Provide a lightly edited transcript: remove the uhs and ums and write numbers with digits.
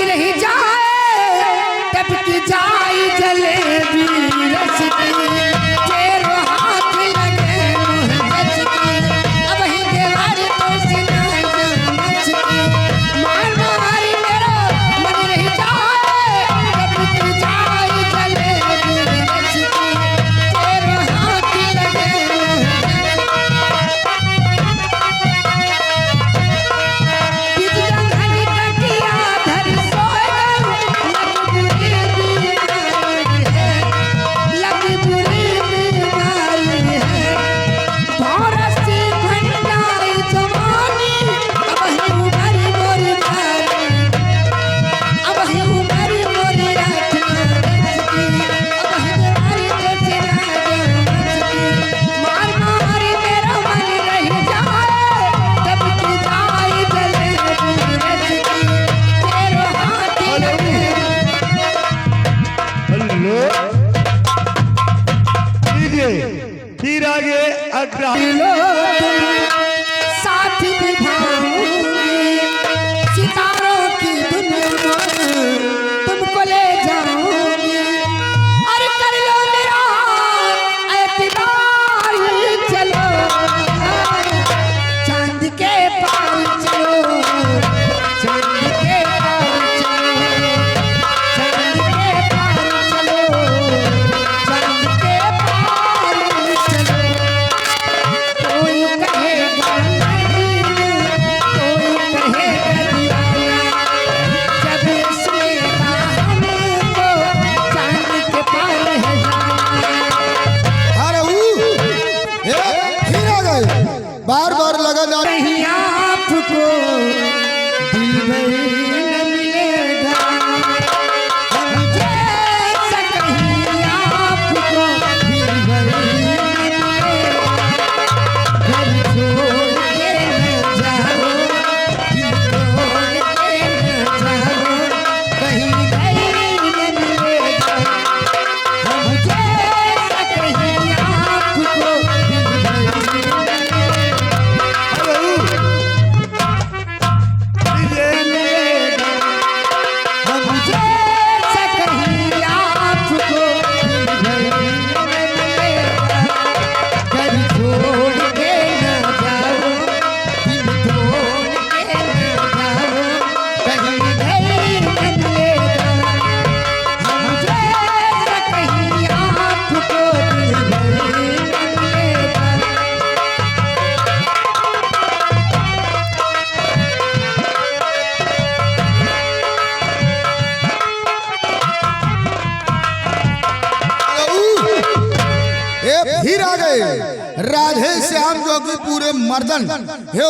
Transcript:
रही जाए टपकी जाई जलेबी रस की तेरो हाथ लगे मुँह की अब ही देवारी तो सिना नच की मार मारी मेरा मन रही जाए टपकी जाई जलेबी रस की तेरो हाथ लगे फिर आगे अगला साथ निभाऊंगी सितारों की दुनिया तुमको ले जाऊंगी अरे कर लो मेरा एतबार चलो चांद के पार चलो चांद के पार चलो चांद के पार चलो चांद के पार चलो कोई कहेगा नहीं कोई कहेगा दीवाना जब सुनेगा हमको चांद के पार है जाना अरे फिर आ गए बार बार लगा जा कहीं आपको दिल भर न मिलेगा जैसा कहीं आपको दिल भर न मिलेगा घर छोड़ के न जाओ दिल तोड़ के न जाओ कहीं कहीं न मिलेगा हम जैसा कहीं आपको दिल भर न मिलेगा हम जैसा कहीं आपको दिल भर न मिलेगा घर छोड़ के न जाओ दिल तोड़ के न जाओ कहीं कहीं न मिलेगा हम जैसा कहीं आपको दिल भर न मिलेगा फिर आ गए राधे श्याम जो कि पूरे मर्दन हे